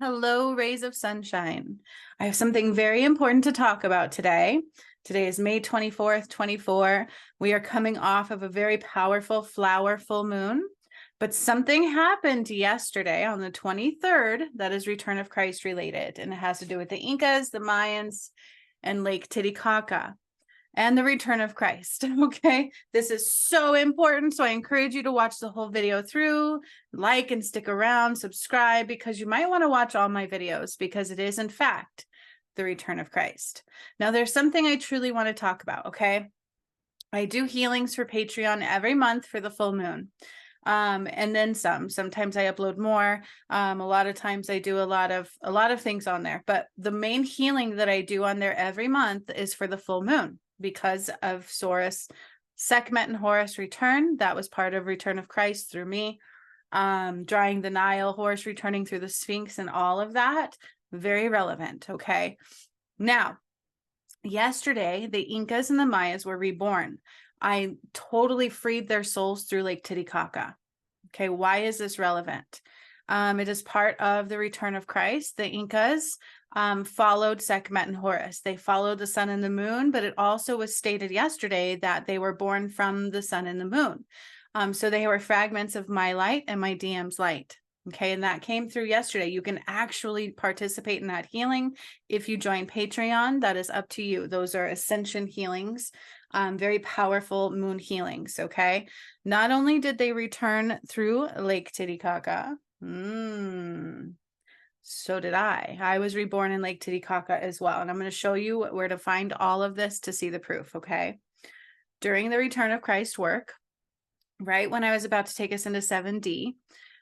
Hello, rays of sunshine. I have something very important to talk about today. Today is May 24th, 24. We are coming off of a very powerful flower full moon, but something happened yesterday on the 23rd that is Return of Christ related, and it has to do with the Incas, the Mayans, and Lake Titicaca and the return of Christ. Okay. This is so important. So I encourage you to watch the whole video through, like and stick around, subscribe, because you might want to watch all my videos because it is in fact the return of Christ. Now there's something I truly want to talk about. Okay. I do healings for Patreon every month for the full moon. And then sometimes I upload more. A lot of times I do a lot of things on there, but the main healing that I do on there every month is for the full moon because of Soros, Sekhmet and Horus return. That was part of Return of Christ through me. Drying the Nile, Horus returning through the Sphinx and all of that. Very relevant. Okay. Now, yesterday, the Incas and the Mayas were reborn. I totally freed their souls through Lake Titicaca. Okay, why is this relevant? It is part of the return of Christ. The Incas followed Sekhmet and Horus. They followed the sun and the moon, but it also was stated yesterday that they were born from the sun and the moon. So they were fragments of my light and my DM's light. Okay, and that came through yesterday. You can actually participate in that healing if you join Patreon. That is up to you. Those are ascension healings, very powerful moon healings. Okay, not only did they return through Lake Titicaca, so did I. I was reborn in Lake Titicaca as well. And I'm going to show you where to find all of this to see the proof. Okay, during the return of Christ work, right when I was about to take us into 7D.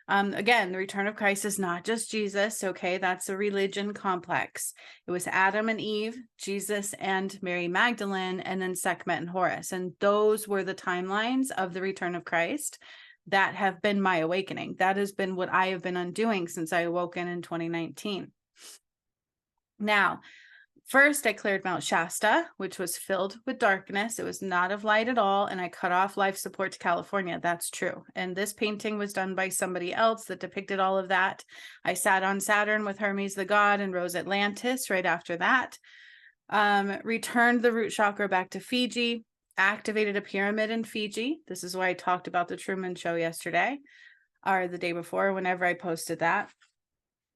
Again, the return of Christ is not just Jesus. Okay, that's a religion complex. It was Adam and Eve, Jesus and Mary Magdalene, and then Sekhmet and Horus. And those were the timelines of the return of Christ that have been my awakening. That has been what I have been undoing since I awoke in 2019. Now, first, I cleared Mount Shasta, which was filled with darkness. It was not of light at all, and I cut off life support to California. That's true. And this painting was done by somebody else that depicted all of that. I sat on Saturn with Hermes the god and rose Atlantis right after that. Returned the root chakra back to Fiji, activated a pyramid in Fiji. This is why I talked about the Truman Show yesterday, or the day before, whenever I posted that.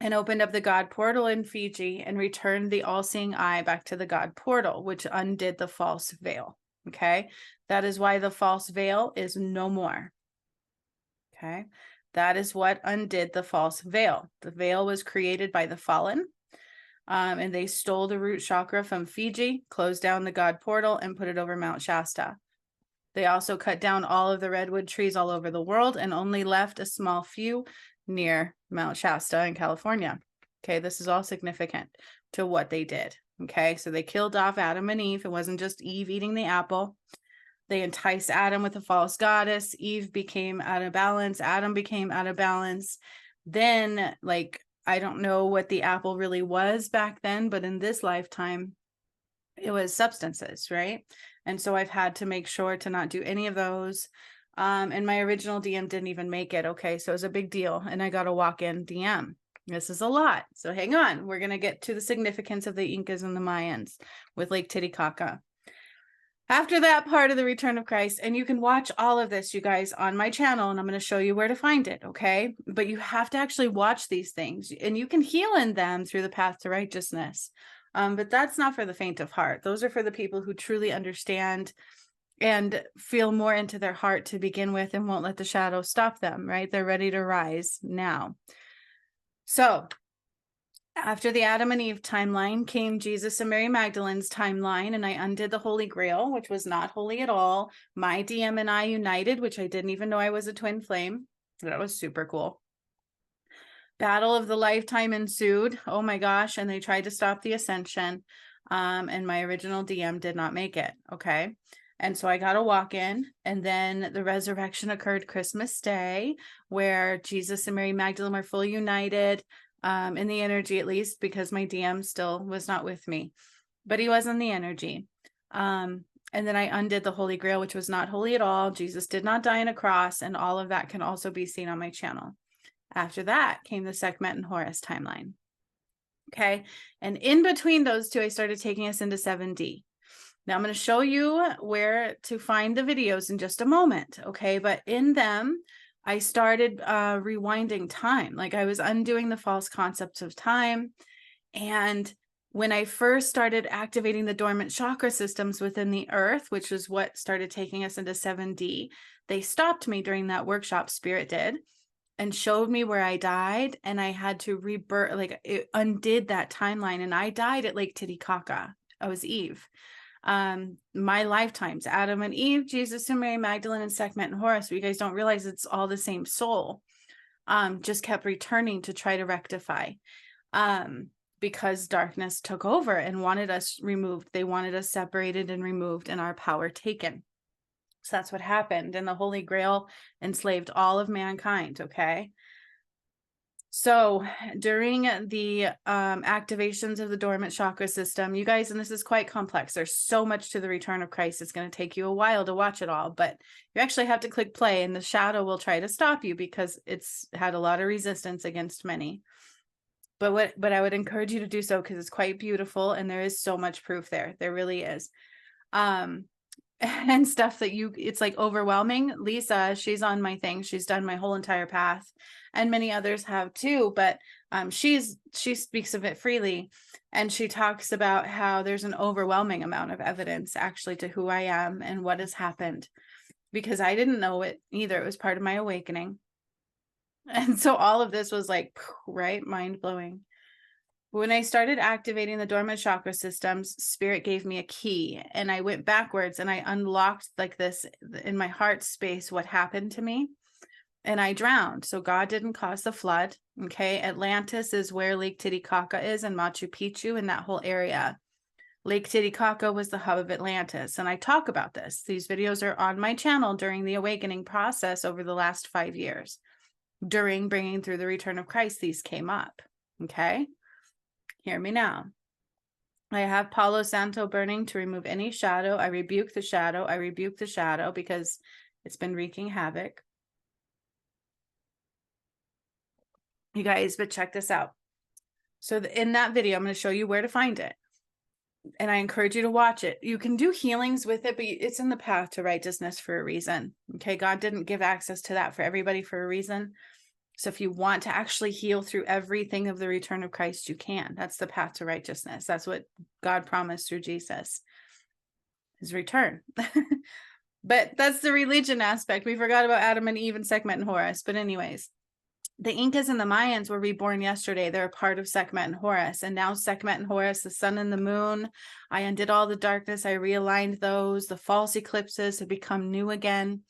And opened up the God portal in Fiji and returned the all-seeing eye back to the God portal, which undid the false veil. Okay, that is why the false veil is no more. Okay, that is what undid the false veil. The veil was created by the fallen, and they stole the root chakra from Fiji, closed down the God portal, and put it over Mount Shasta. They also cut down all of the redwood trees all over the world and only left a small few near Mount Shasta in California. Okay, this is all significant to what they did. Okay, so they killed off Adam and Eve. It wasn't just Eve eating the apple. They enticed Adam with a false goddess. Eve became out of balance. Adam became out of balance. Then, like, I don't know what the apple really was back then, but in this lifetime, it was substances, right? And so I've had to make sure to not do any of those. And my original DM didn't even make it. Okay, so it was a big deal. And I got a walk-in DM. This is a lot. So hang on. We're going to get to the significance of the Incas and the Mayans with Lake Titicaca. After that part of the return of Christ, and you can watch all of this, you guys, on my channel, and I'm going to show you where to find it, okay? But you have to actually watch these things, and you can heal in them through the path to righteousness. But that's not for the faint of heart. Those are for the people who truly understand and feel more into their heart to begin with and won't let the shadow stop them, right? They're ready to rise now. So after the Adam and Eve timeline came Jesus and Mary Magdalene's timeline, and I undid the Holy Grail, which was not holy at all. My DM and I united, which I didn't even know I was a twin flame. That was super cool. Battle of the lifetime ensued. Oh my gosh. And they tried to stop the ascension. And my original DM did not make it. Okay. And so I got a walk-in, and then the resurrection occurred Christmas Day, where Jesus and Mary Magdalene were fully united, in the energy, at least, because my DM still was not with me, but he was in the energy. And then I undid the Holy Grail, which was not holy at all. Jesus did not die on a cross, and all of that can also be seen on my channel. After that came the Sekhmet and Horus timeline. Okay. And in between those two, I started taking us into 7D. Now I'm going to show you where to find the videos in just a moment. Okay. But in them, I started rewinding time. Like I was undoing the false concepts of time. And when I first started activating the dormant chakra systems within the earth, which was what started taking us into 7D, they stopped me during that workshop, Spirit did, and showed me where I died. And I had to rebirth, like it undid that timeline. And I died at Lake Titicaca. I was Eve. My lifetimes, Adam and Eve, Jesus and Mary, Magdalene and Sekhmet and Horus. But you guys don't realize it's all the same soul. Just kept returning to try to rectify. Because darkness took over and wanted us removed. They wanted us separated and removed and our power taken. So that's what happened. And the Holy Grail enslaved all of mankind. Okay. So during the activations of the dormant chakra system, you guys, and this is quite complex. There's so much to the return of Christ. It's going to take you a while to watch it all, but you actually have to click play and the shadow will try to stop you because it's had a lot of resistance against many. But I would encourage you to do so because it's quite beautiful and there is so much proof there. There really is. And stuff that it's like overwhelming. Lisa, she's on my thing. She's done my whole entire path and many others have too, but she speaks of it freely. And she talks about how there's an overwhelming amount of evidence actually to who I am and what has happened because I didn't know it either. It was part of my awakening. And so all of this was like, right, mind blowing. When I started activating the dormant chakra systems, Spirit gave me a key and I went backwards and I unlocked like this in my heart space, what happened to me. And I drowned. So God didn't cause the flood. Okay. Atlantis is where Lake Titicaca is and Machu Picchu in that whole area. Lake Titicaca was the hub of Atlantis. And I talk about this. These videos are on my channel during the awakening process over the last 5 years. During bringing through the return of Christ, these came up. Okay. Hear me now. I have Palo Santo burning to remove any shadow. I rebuke the shadow. I rebuke the shadow because it's been wreaking havoc. You guys, but check this out. So in that video, I'm going to show you where to find it. And I encourage you to watch it. You can do healings with it, but it's in the path to righteousness for a reason. Okay. God didn't give access to that for everybody for a reason. So if you want to actually heal through everything of the return of Christ, you can. That's the path to righteousness. That's what God promised through Jesus, his return. But that's the religion aspect. We forgot about Adam and Eve and Sekhmet and Horus. But anyways, the Incas and the Mayans were reborn yesterday. They're a part of Sekhmet and Horus. And now Sekhmet and Horus, the sun and the moon, I undid all the darkness. I realigned those. The false eclipses have become new again.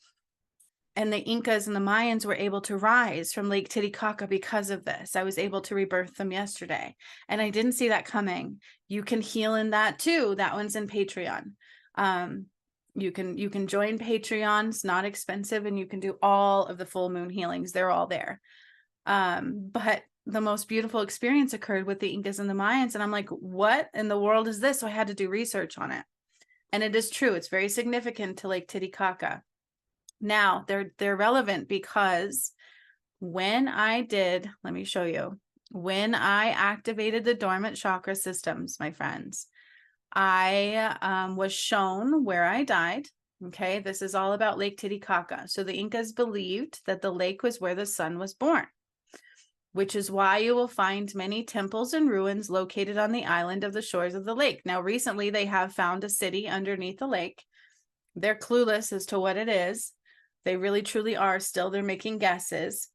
And the Incas and the Mayans were able to rise from Lake Titicaca because of this. I was able to rebirth them yesterday. And I didn't see that coming. You can heal in that too. That one's in Patreon. You can join Patreon. It's not expensive. And you can do all of the full moon healings. They're all there. But the most beautiful experience occurred with the Incas and the Mayans. And I'm like, what in the world is this? So I had to do research on it. And it is true. It's very significant to Lake Titicaca. Now they're relevant because when I did, let me show you, when I activated the dormant chakra systems, my friends, I was shown where I died. Okay. This is all about Lake Titicaca. So the Incas believed that the lake was where the sun was born, which is why you will find many temples and ruins located on the island of the shores of the lake. Now, recently they have found a city underneath the lake. They're clueless as to what it is. They really truly are still. They're making guesses.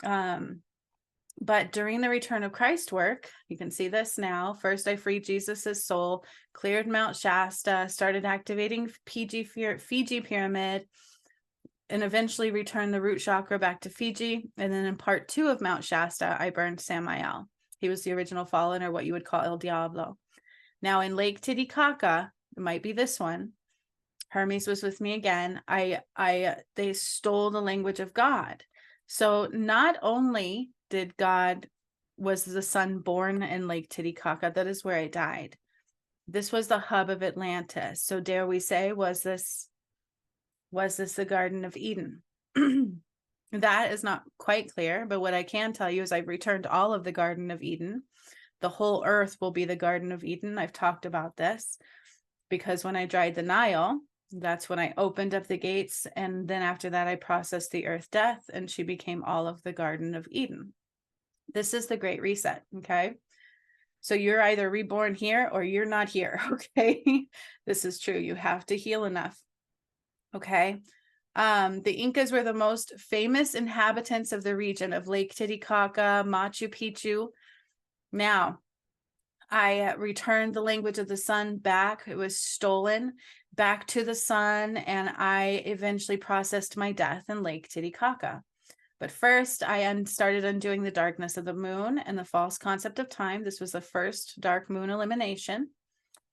But during the return of Christ work, you can see this now. First, I freed Jesus's soul, cleared Mount Shasta, started activating Fiji pyramid, and eventually returned the root chakra back to Fiji. And then in part 2 of Mount Shasta, I burned Samael. He was the original fallen, or what you would call El Diablo. Now in Lake Titicaca, it might be this one. Hermes was with me again. They stole the language of God. So not only was the sun born in Lake Titicaca, that is where I died. This was the hub of Atlantis. So dare we say, was this the Garden of Eden? That is not quite clear, but what I can tell you is I've returned all of the Garden of Eden. The whole earth will be the Garden of Eden. I've talked about this because when I dried the Nile, that's when I opened up the gates. And then after that, I processed the earth death, and she became all of the Garden of Eden. This is the Great Reset. Okay. So you're either reborn here or you're not here. Okay. This is true. You have to heal enough. Okay. The Incas were the most famous inhabitants of the region of Lake Titicaca, Machu Picchu. Now, I returned the language of the sun back. It was stolen back to the sun, and I eventually processed my death in Lake Titicaca. But first, I started undoing the darkness of the moon and the false concept of time. This was the first dark moon elimination.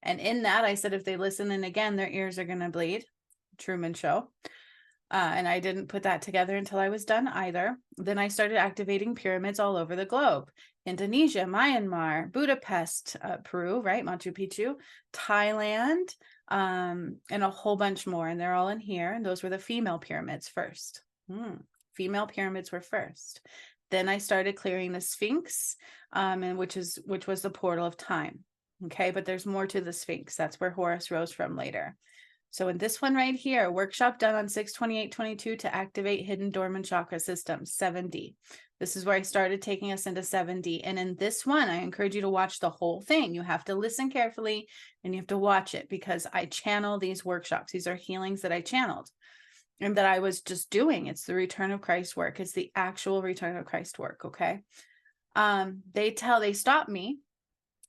And in that, I said, if they listen in again, their ears are going to bleed. Truman Show. And I didn't put that together until I was done either. Then I started activating pyramids all over the globe. Indonesia, Myanmar, Budapest, Peru, right? Machu Picchu, Thailand, and a whole bunch more. And they're all in here. And those were the female pyramids first. Female pyramids were first. Then I started clearing the Sphinx, and which was the portal of time. Okay, but there's more to the Sphinx. That's where Horus rose from later. So in this one right here, workshop done on 6/28/22 to activate hidden dormant chakra systems, 7D. This is where I started taking us into 7D. And in this one, I encourage you to watch the whole thing. You have to listen carefully and you have to watch it because I channel these workshops. These are healings that I channeled and that I was just doing. It's the return of Christ work. It's the actual return of Christ work. Okay. They stop me.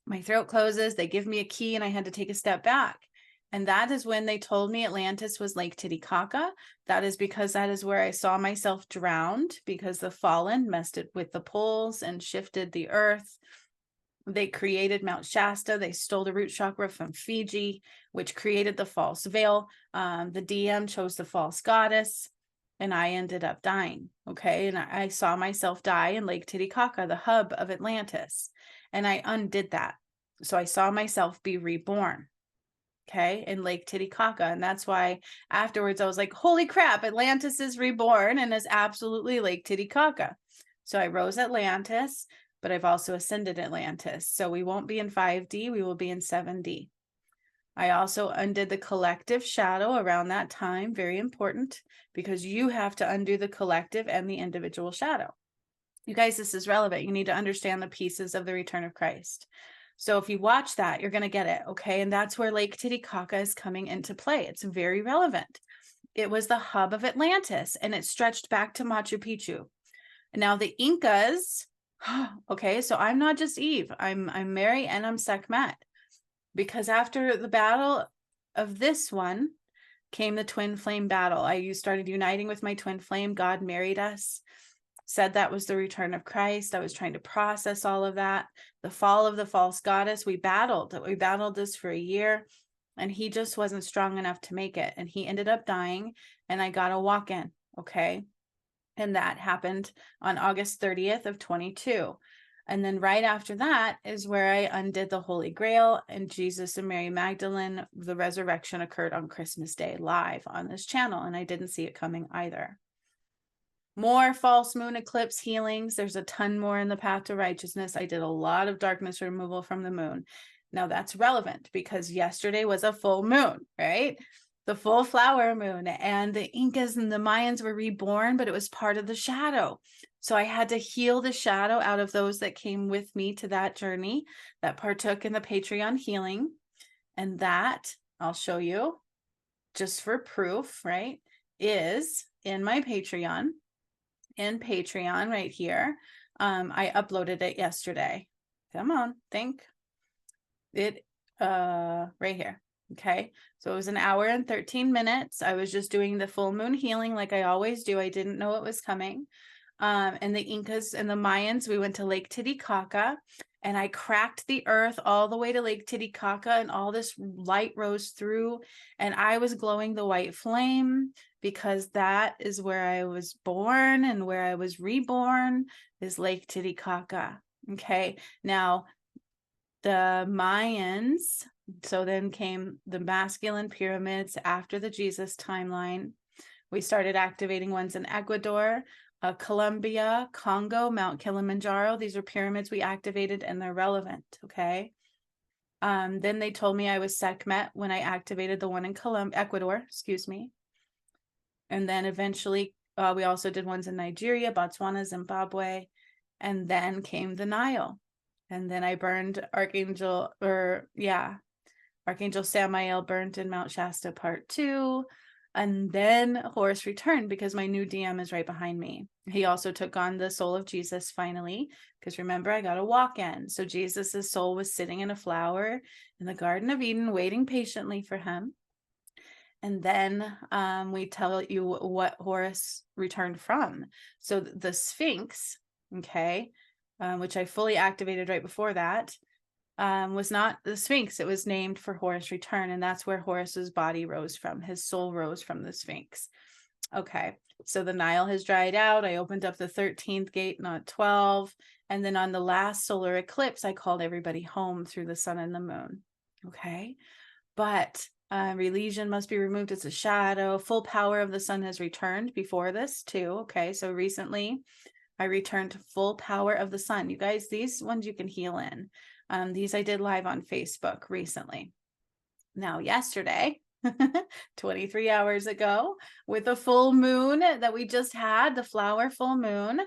My throat closes. They give me a key and I had to take a step back. And that is when they told me Atlantis was Lake Titicaca. That is because that is where I saw myself drowned because the fallen messed it with the poles and shifted the earth. They created Mount Shasta. They stole the root chakra from Fiji, which created the false veil. The DM chose the false goddess, and I ended up dying. Okay. And I saw myself die in Lake Titicaca, the hub of Atlantis. And I undid that. So I saw myself be reborn. Okay, in Lake Titicaca. And that's why afterwards I was like, holy crap, Atlantis is reborn and is absolutely Lake Titicaca. So I rose Atlantis, but I've also ascended Atlantis. So we won't be in 5D, we will be in 7D. I also undid the collective shadow around that time, very important, because you have to undo the collective and the individual shadow. You guys, this is relevant. You need to understand the pieces of the return of Christ. So if you watch that, you're going to get it. Okay. And that's where Lake Titicaca is coming into play. It's very relevant. It was the hub of Atlantis and it stretched back to Machu Picchu. And now the Incas. Okay. So I'm not just Eve. I'm Mary and I'm Sekhmet, because after the battle of this one came the twin flame battle. I started uniting with my twin flame. God married us. Said that was the return of Christ. I was trying to process all of that. The fall of the false goddess. We battled this for a year and he just wasn't strong enough to make it. And he ended up dying and I got a walk-in. Okay. And that happened on August 30th of 22. And then right after that is where I undid the Holy Grail and Jesus and Mary Magdalene. The resurrection occurred on Christmas Day live on this channel. And I didn't see it coming either. More false moon eclipse healings. There's a ton more in the path to righteousness. I did a lot of darkness removal from the moon. Now that's relevant because yesterday was a full moon, right? The full flower moon, and the Incas and the Mayans were reborn, but it was part of the shadow. So I had to heal the shadow out of those that came with me to that journey, that partook in the Patreon healing. And that I'll show you just for proof, right? Is in my Patreon. In Patreon right here. I uploaded it yesterday. Come on, think it right here. Okay, so it was an hour and 13 minutes. I was just doing the full moon healing like I always do. I didn't know it was coming. And the Incas and the Mayans, we went to Lake Titicaca and I cracked the earth all the way to Lake Titicaca and all this light rose through and I was glowing the white flame because that is where I was born and where I was reborn is Lake Titicaca. Okay. Now the Mayans, so then came the masculine pyramids after the Jesus timeline. We started activating ones in Ecuador. Colombia, Congo, Mount Kilimanjaro. These are pyramids we activated and they're relevant. Okay. Then they told me I was Sekhmet when I activated the one in Ecuador, excuse me. And then eventually we also did ones in Nigeria, Botswana, Zimbabwe, and then came the Nile. And then I burned Archangel Samael burned in Mount Shasta Part 2. And then Horus returned because my new DM is right behind me. He also took on the soul of Jesus finally, because remember, I got a walk-in. So Jesus's soul was sitting in a flower in the Garden of Eden, waiting patiently for him. And then we tell you what Horus returned from. So the Sphinx, okay, which I fully activated right before that, was not the Sphinx. It was named for Horus' return, and that's where Horus's body rose from. His soul rose from the Sphinx. Okay, so the Nile has dried out. I opened up the 13th gate, not 12. And then on the last solar eclipse, I called everybody home through the sun and the moon. Okay, but religion must be removed as a shadow. Full power of the sun has returned before this too. Okay, so recently I returned to full power of the sun. You guys, these ones you can heal in. These I did live on Facebook recently. Now, yesterday, 23 hours ago, with a full moon that we just had, the flower full moon,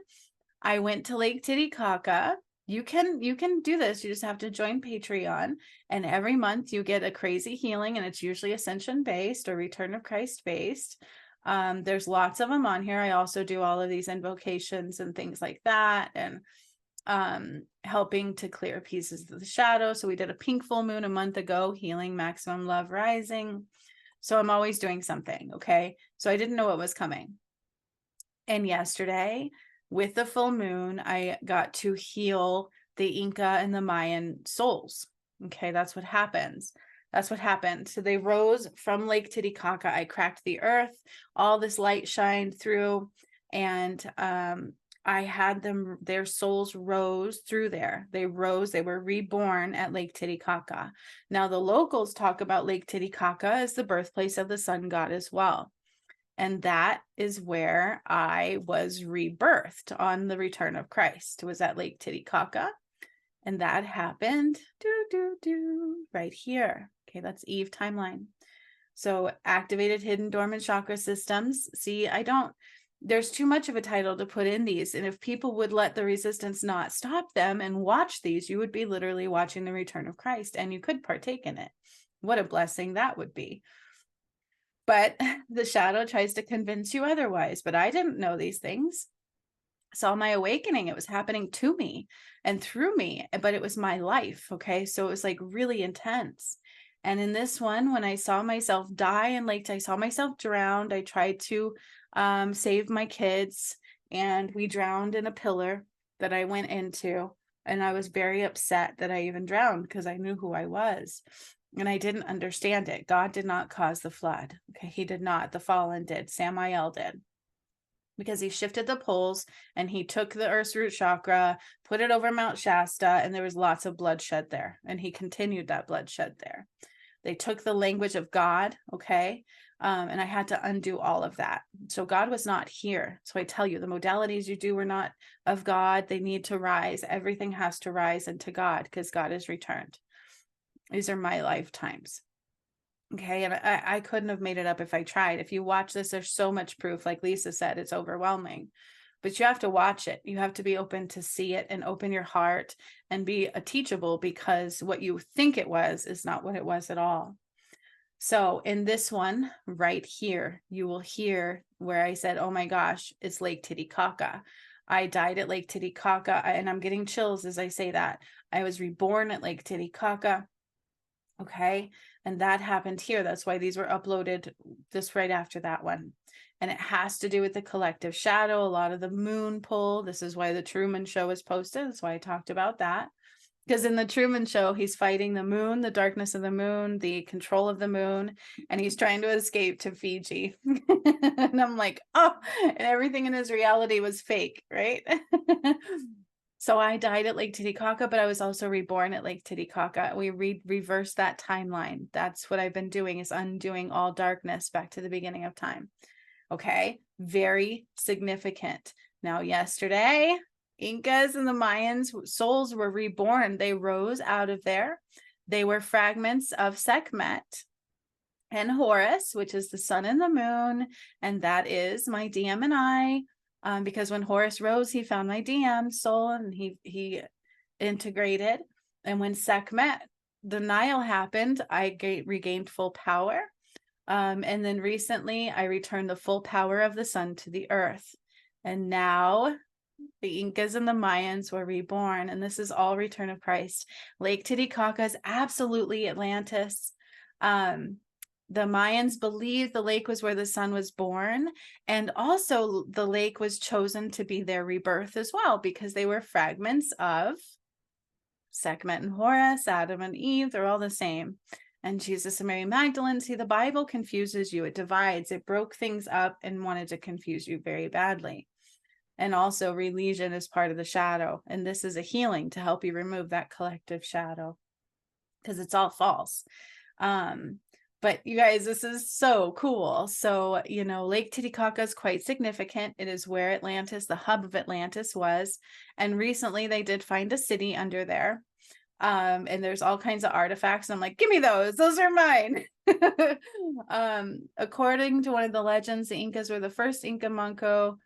I went to Lake Titicaca. You can do this. You just have to join Patreon, and every month you get a crazy healing, and it's usually ascension based or return of Christ based. There's lots of them on here. I also do all of these invocations and things like that, and helping to clear pieces of the shadow. So we did a pink full moon a month ago, healing maximum love rising. So I'm always doing something. Okay. So I didn't know what was coming. And yesterday with the full moon, I got to heal the Inca and the Mayan souls. Okay. That's what happens. That's what happened. So they rose from Lake Titicaca. I cracked the earth, all this light shined through, and I had them, their souls rose through there. They rose, they were reborn at Lake Titicaca. Now, the locals talk about Lake Titicaca as the birthplace of the sun god as well. And that is where I was rebirthed on the return of Christ, was at Lake Titicaca. And that happened right here. Okay, that's Eve timeline. So activated hidden dormant chakra systems. See, there's too much of a title to put in these. And if people would let the resistance not stop them and watch these, you would be literally watching the return of Christ, and you could partake in it. What a blessing that would be. But the shadow tries to convince you otherwise. But I didn't know these things. Saw my awakening. It was happening to me and through me, but it was my life. Okay. So it was like really intense. And in this one, when I saw myself die in Lake, I saw myself drowned. I tried to save my kids, and we drowned in a pillar that I went into. And I was very upset that I even drowned because I knew who I was. And I didn't understand it. God did not cause the flood. Okay. He did not. The fallen did. Samael did. Because he shifted the poles and he took the earth's root chakra, put it over Mount Shasta, and there was lots of bloodshed there. And he continued that bloodshed there. They took the language of God, okay? And I had to undo all of that. So God was not here. So I tell you, the modalities you do are not of God. They need to rise. Everything has to rise into God because God is returned. These are my lifetimes. Okay. And I couldn't have made it up if I tried. If you watch this, there's so much proof. Like Lisa said, it's overwhelming, but you have to watch it. You have to be open to see it and open your heart and be teachable, because what you think it was is not what it was at all. So in this one right here, you will hear where I said, oh my gosh, it's Lake Titicaca. I died at Lake Titicaca, and I'm getting chills as I say that. I was reborn at Lake Titicaca. Okay. And that happened here. That's why these were uploaded just right after that one. And it has to do with the collective shadow, a lot of the moon pull. This is why the Truman Show is posted. That's why I talked about that. Because in the Truman Show, he's fighting the moon, the darkness of the moon, the control of the moon, and he's trying to escape to Fiji. And I'm like, oh, and everything in his reality was fake, right? So I died at Lake Titicaca, but I was also reborn at Lake Titicaca. We reversed that timeline. That's what I've been doing, is undoing all darkness back to the beginning of time. Okay. Very significant. Now, yesterday, Incas and the Mayans souls were reborn. They rose out of there. They were fragments of Sekhmet and Horus, which is the sun and the moon. And that is my DM and I, because when Horus rose, he found my DM soul and he integrated. And when Sekhmet, the Nile happened, I regained full power. And then recently I returned the full power of the sun to the earth. And now the Incas and the Mayans were reborn. And this is all return of Christ. Lake Titicaca is absolutely Atlantis. The Mayans believed the lake was where the sun was born. And also the lake was chosen to be their rebirth as well, because they were fragments of Sekhmet and Horus, Adam and Eve. They're all the same. And Jesus and Mary Magdalene. See, the Bible confuses you. It divides. It broke things up and wanted to confuse you very badly. And also religion is part of the shadow. And this is a healing to help you remove that collective shadow, because it's all false. But you guys, this is so cool. So, you know, Lake Titicaca is quite significant. It is where Atlantis, the hub of Atlantis, was. And recently they did find a city under there. And there's all kinds of artifacts. And I'm like, give me those. Those are mine. According to one of the legends, the Incas were the first Inca Manco.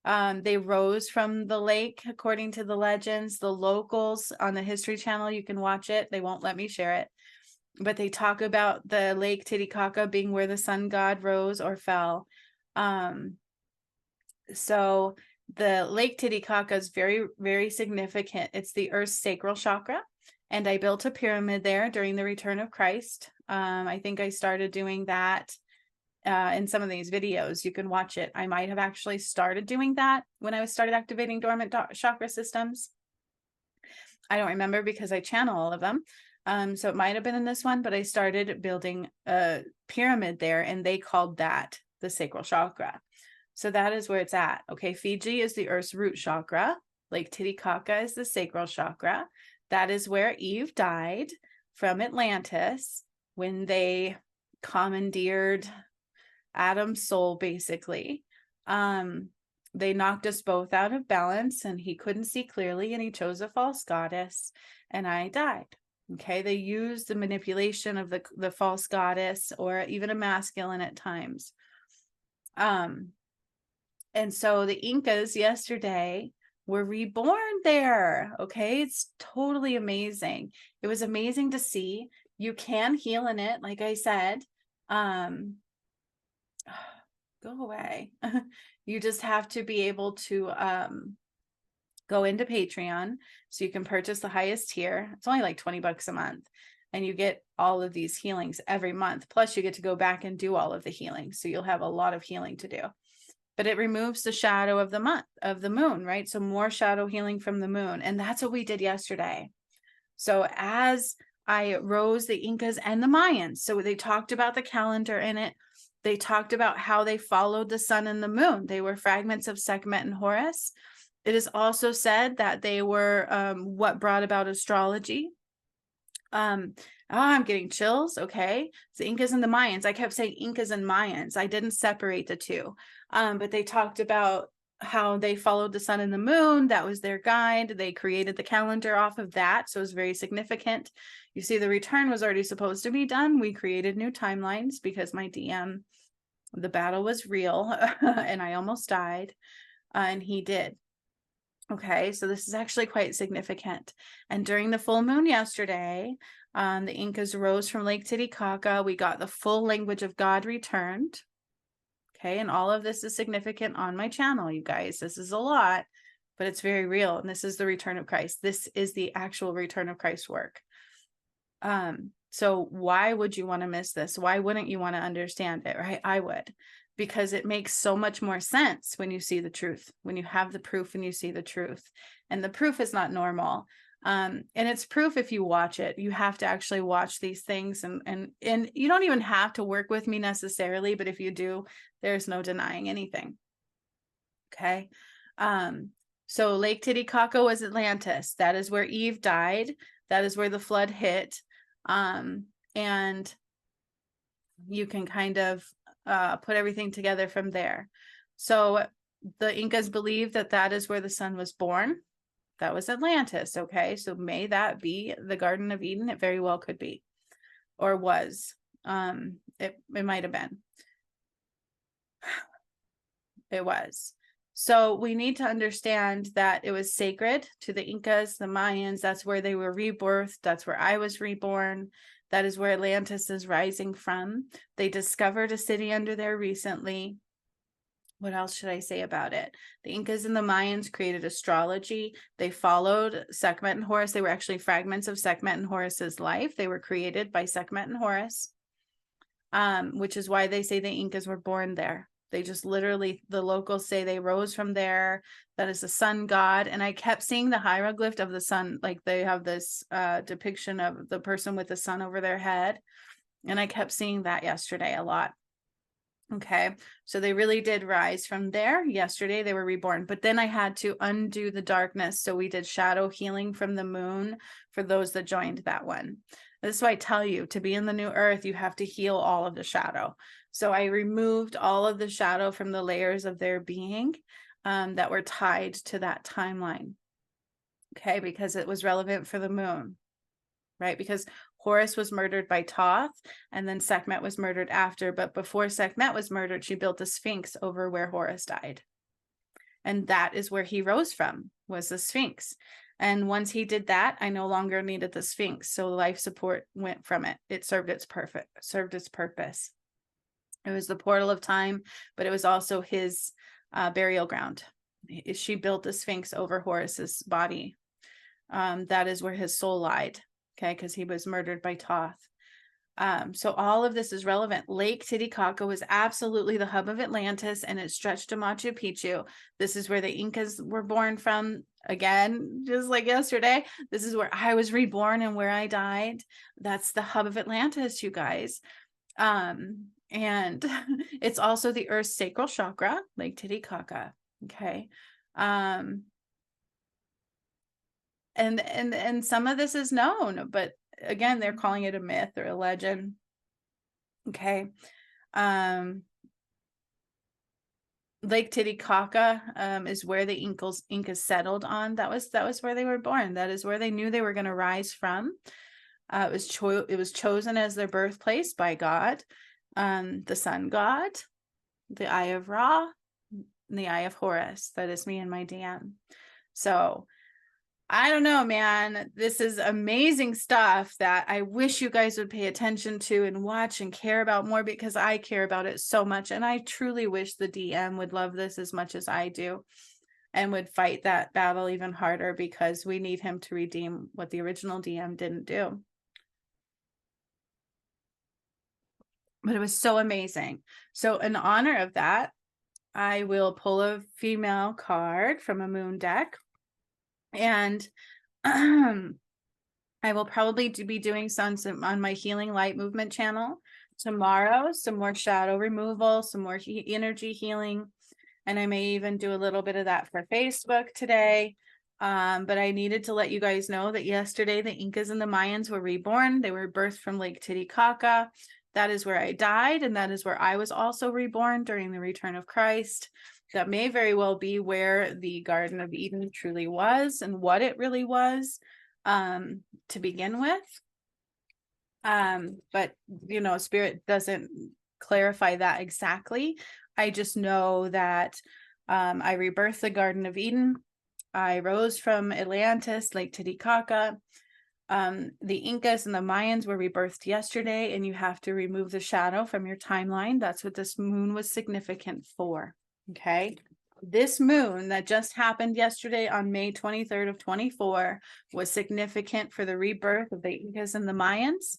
They rose from the lake, according to the legends. The locals on the History Channel, you can watch it. They won't let me share it. But they talk about the Lake Titicaca being where the sun god rose or fell. So the Lake Titicaca is very, very significant. It's the Earth's sacral chakra. And I built a pyramid there during the return of Christ. I think I started doing that in some of these videos. You can watch it. I might have actually started doing that when I started activating dormant chakra systems. I don't remember because I channel all of them. So it might have been in this one, but I started building a pyramid there, and they called that the sacral chakra. So that is where it's at. Okay, Fiji is the Earth's root chakra. Lake Titicaca is the sacral chakra. That is where Eve died from Atlantis when they commandeered Adam's soul, basically. They knocked us both out of balance, and he couldn't see clearly, and he chose a false goddess, and I died. Okay, they used the manipulation of the false goddess, or even a masculine at times. And so the Incas yesterday were reborn there. Okay, it's totally amazing. It was amazing to see. You can heal in it, like I said. Go away. You just have to be able to go into Patreon, so you can purchase the highest tier. It's only like 20 bucks a month, and you get all of these healings every month. Plus you get to go back and do all of the healing. So you'll have a lot of healing to do, but it removes the shadow of the moon, right? So more shadow healing from the moon. And that's what we did yesterday. So as I rose the Incas and the Mayans, so they talked about the calendar in it. They talked about how they followed the sun and the moon. They were fragments of Sekhmet and Horus. It is also said that they were what brought about astrology. I'm getting chills. Okay. The Incas and the Mayans. I kept saying Incas and Mayans. I didn't separate the two. But they talked about how they followed the sun and the moon. That was their guide. They created the calendar off of that. So it was very significant. You see, the return was already supposed to be done. We created new timelines because my DM, the battle was real and I almost died, and he did. Okay, so this is actually quite significant. And during the full moon yesterday, the Incas rose from Lake Titicaca. We got the full language of God returned. Okay, and all of this is significant on my channel, you guys. This is a lot, but it's very real. And this is the return of Christ. This is the actual return of Christ's work. So why would you want to miss this? Why wouldn't you want to understand it, right? I would. Because it makes so much more sense when you see the truth, when you have the proof and you see the truth. And the proof is not normal. And it's proof if you watch it. You have to actually watch these things, and you don't even have to work with me necessarily, but if you do, there's no denying anything. Okay. So Lake Titicaca was Atlantis. That is where Eve died. That is where the flood hit. And you can kind of put everything together from there. So the Incas believed that that is where the sun was born. That was Atlantis. Okay. So may that be the Garden of Eden? It very well could be, or was. It might have been. It was. So we need to understand that it was sacred to the Incas, the Mayans. That's where they were rebirthed. That's where I was reborn. That is where Atlantis is rising from. They discovered a city under there recently. What else should I say about it? The Incas and the Mayans created astrology. They followed Sekhmet and Horus. They were actually fragments of Sekhmet and Horus's life. They were created by Sekhmet and Horus, which is why they say the Incas were born there. They just literally, the locals say they rose from there. That is the sun god. And I kept seeing the hieroglyph of the sun. Like they have this depiction of the person with the sun over their head. And I kept seeing that yesterday a lot. Okay, so they really did rise from there. Yesterday they were reborn, but then I had to undo the darkness. So we did shadow healing from the moon for those that joined that one. This is why I tell you, to be in the new earth, you have to heal all of the shadow. So I removed all of the shadow from the layers of their being that were tied to that timeline. Okay, because it was relevant for the moon, right? Because Horus was murdered by Thoth, and then Sekhmet was murdered after. But before Sekhmet was murdered, she built the Sphinx over where Horus died. And that is where he rose from, was the Sphinx. And once he did that, I no longer needed the Sphinx. So life support went from it. It served its purpose. It was the portal of time, but it was also his burial ground. She built the Sphinx over Horus's body. That is where his soul lied. Okay, because he was murdered by Thoth. So all of this is relevant. Lake Titicaca was absolutely the hub of Atlantis, and it stretched to Machu Picchu. This is where the Incas were born from. Again, just like yesterday, this is where I was reborn and where I died. That's the hub of Atlantis, you guys. And it's also the Earth's sacral chakra, Lake Titicaca. Okay. And some of this is known, but again, they're calling it a myth or a legend. Okay. Lake Titicaca is where the Incas settled on. That was where they were born. That is where they knew they were going to rise from. It was chosen as their birthplace by God, the sun god, the Eye of Ra, and the Eye of Horus. That is me and my DM. So I don't know, man. This is amazing stuff that I wish you guys would pay attention to and watch and care about more, because I care about it so much. And I truly wish the DM would love this as much as I do and would fight that battle even harder, because we need him to redeem what the original DM didn't do. But it was so amazing. So in honor of that, I will pull a female card from a moon deck. And I will probably be doing some on my Healing Light Movement channel tomorrow, some more shadow removal, some more energy healing. And I may even do a little bit of that for Facebook today. But I needed to let you guys know that yesterday the Incas and the Mayans were reborn. They were birthed from Lake Titicaca. That is where I died, and that is where I was also reborn during the return of Christ. That may very well be where the Garden of Eden truly was and what it really was to begin with. But, you know, Spirit doesn't clarify that exactly. I just know that I rebirthed the Garden of Eden. I rose from Atlantis, Lake Titicaca. The Incas and the Mayans were rebirthed yesterday, and you have to remove the shadow from your timeline. That's what this moon was significant for. Okay. This moon that just happened yesterday on May 23rd of 24 was significant for the rebirth of the Incas and the Mayans.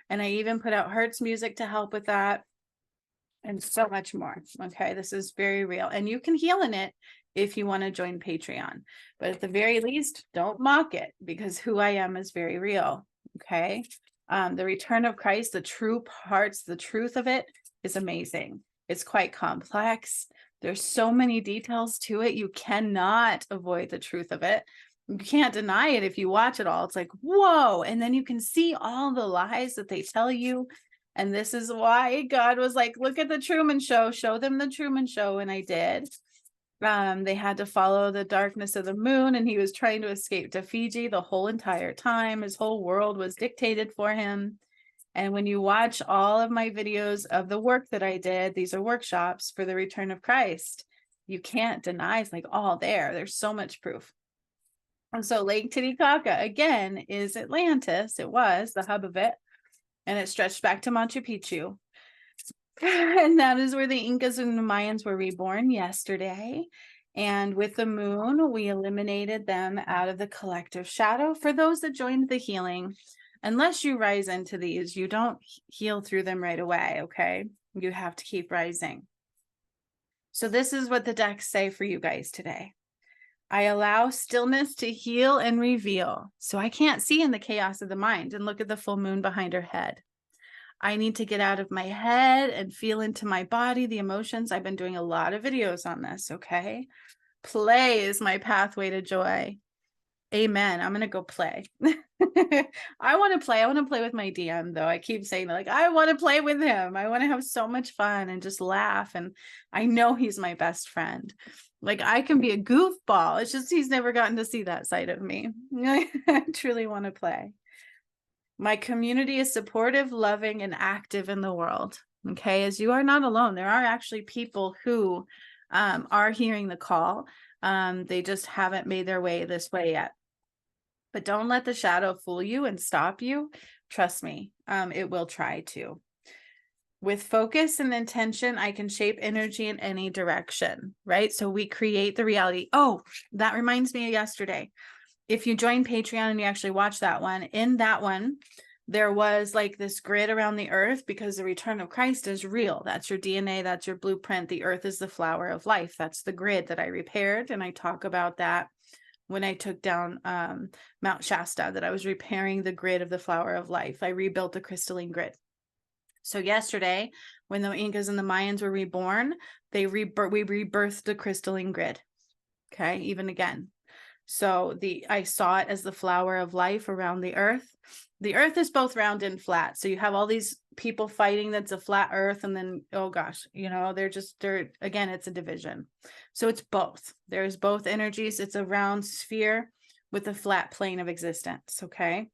And I even put out Hertz music to help with that, and so much more. Okay. This is very real, and you can heal in it if you want to join Patreon, but at the very least, don't mock it, because who I am is very real. Okay. The return of Christ, the true parts, the truth of it is amazing. It's quite complex. There's so many details to it. You cannot avoid the truth of it. You can't deny it if you watch it all. It's like, whoa. And then you can see all the lies that they tell you. And this is why God was like, look at the Truman Show, show them the Truman Show. And I did. They had to follow the darkness of the moon, and he was trying to escape to Fiji the whole entire time. His whole world was dictated for him. And when you watch all of my videos of the work that I did, these are workshops for the return of Christ. You can't deny it's like all there. There's so much proof. And so Lake Titicaca, again, is Atlantis. It was the hub of it. And it stretched back to Machu Picchu. And that is where the Incas and the Mayans were reborn yesterday. And with the moon, we eliminated them out of the collective shadow. For those that joined the healing, unless you rise into these, you don't heal through them right away, okay? You have to keep rising. So this is what the decks say for you guys today. I allow stillness to heal and reveal. So I can't see in the chaos of the mind, and look at the full moon behind her head. I need to get out of my head and feel into my body, the emotions. I've been doing a lot of videos on this, okay? Play is my pathway to joy. Amen. I'm going to go play. I want to play. I want to play with my DM, though. I keep saying, like, I want to play with him. I want to have so much fun and just laugh. And I know he's my best friend. Like, I can be a goofball. It's just he's never gotten to see that side of me. I truly want to play. My community is supportive, loving, and active in the world. Okay, as you are not alone. There are actually people who are hearing the call. They just haven't made their way this way yet. But don't let the shadow fool you and stop you. Trust me, it will try to. With focus and intention, I can shape energy in any direction, right? So we create the reality. Oh, that reminds me of yesterday. If you join Patreon and you actually watch that one, in that one, there was like this grid around the earth, because the return of Christ is real. That's your DNA. That's your blueprint. The earth is the flower of life. That's the grid that I repaired. And I talk about that when I took down Mount Shasta, that I was repairing the grid of the flower of life. I rebuilt the crystalline grid. So yesterday, when the Incas and the Mayans were reborn, we rebirthed the crystalline grid. Okay, even again. So I saw it as the flower of life around the earth. The earth is both round and flat. So you have all these people fighting that's a flat earth, and then, oh gosh, you know, they're again, it's a division. So it's both. There's both energies. It's a round sphere with a flat plane of existence, okay?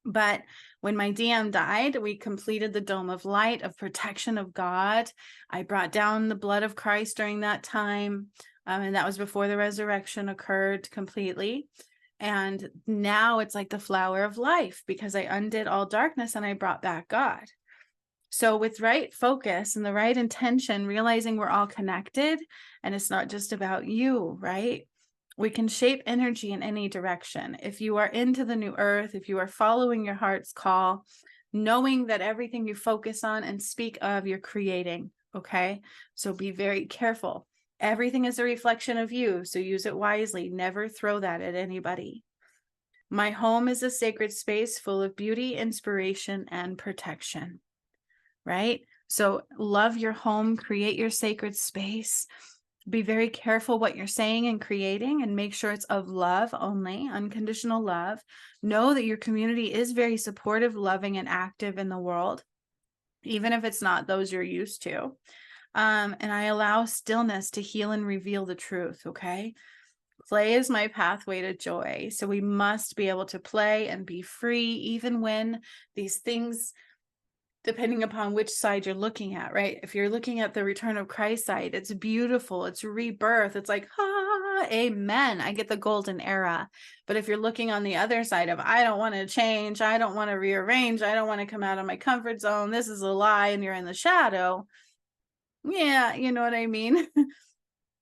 But when my DM died, we completed the dome of light, of protection of God. I brought down the blood of Christ during that time. And that was before the resurrection occurred completely. And now it's like the flower of life, because I undid all darkness and I brought back God. So with right focus and the right intention, realizing we're all connected and it's not just about you, right? We can shape energy in any direction. If you are into the new earth, if you are following your heart's call, knowing that everything you focus on and speak of, you're creating, okay? So be very careful. Everything is a reflection of you, so use it wisely. Never throw that at anybody. My home is a sacred space full of beauty, inspiration, and protection, right? So love your home, create your sacred space. Be very careful what you're saying and creating, and make sure it's of love only, unconditional love. Know that your community is very supportive, loving, and active in the world, even if it's not those you're used to. And I allow stillness to heal and reveal the truth, okay? Play is my pathway to joy. So we must be able to play and be free, even when these things, depending upon which side you're looking at, right? If you're looking at the return of Christ side, it's beautiful. It's rebirth. It's like, amen. I get the golden era. But if you're looking on the other side of, I don't want to change, I don't want to rearrange, I don't want to come out of my comfort zone, this is a lie, and you're in the shadow. Yeah, you know what I mean?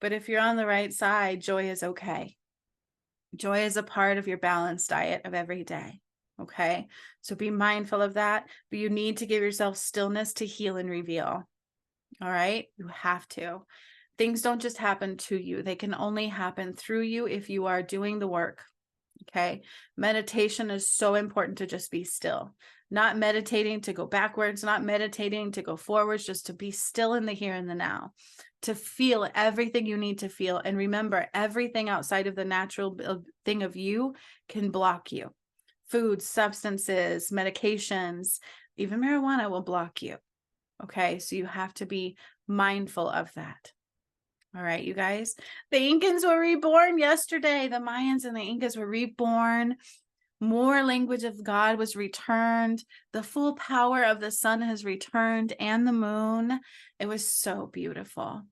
But if you're on the right side, joy is okay. Joy is a part of your balanced diet of every day. Okay, so be mindful of that, but you need to give yourself stillness to heal and reveal. All right, you have to. Things don't just happen to you. They can only happen through you if you are doing the work. Okay, meditation is so important, to just be still, not meditating to go backwards, not meditating to go forwards, just to be still in the here and the now, to feel everything you need to feel. And remember, everything outside of the natural thing of you can block you. Food, substances, medications, even marijuana will block you. Okay, so you have to be mindful of that. All right, you guys, the Incans were reborn yesterday. The Mayans and the Incas were reborn. More language of God was returned. The full power of the sun has returned, and the moon. It was so beautiful.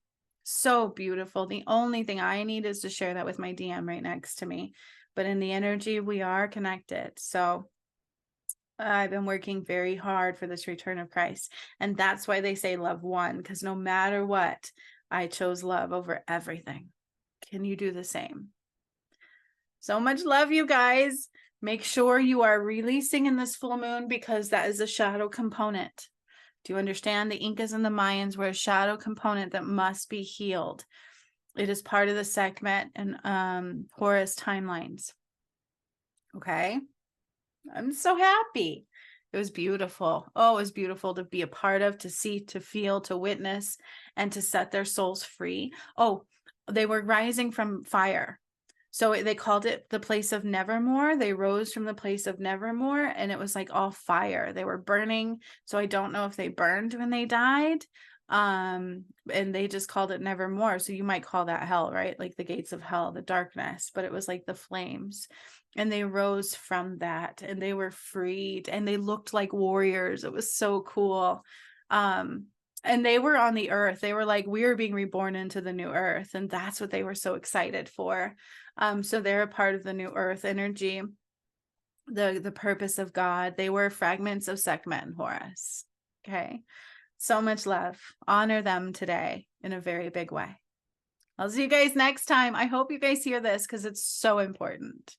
So beautiful. The only thing I need is to share that with my DM right next to me. But in the energy, we are connected. So I've been working very hard for this return of Christ. And that's why they say love one, because no matter what, I chose love over everything. Can you do the same? So much love, you guys. Make sure you are releasing in this full moon, because that is a shadow component. Do you understand? The Incas and the Mayans were a shadow component that must be healed. It is part of the Sekhmet and Horus timelines. Okay. I'm so happy. It was beautiful. Oh, it was beautiful to be a part of, to see, to feel, to witness, and to set their souls free. Oh, they were rising from fire. So they called it the place of nevermore. They rose from the place of nevermore, and it was like all fire. They were burning. So I don't know if they burned when they died. And they just called it nevermore. So you might call that hell, right? Like the gates of hell, the darkness, but it was like the flames. And they rose from that, and they were freed, and they looked like warriors. It was so cool. And they were on the earth. They were like, we are being reborn into the new earth. And that's what they were so excited for. So they're a part of the new earth energy, the purpose of God. They were fragments of Sekhmet and Horus. Okay. So much love. Honor them today in a very big way. I'll see you guys next time. I hope you guys hear this, because it's so important.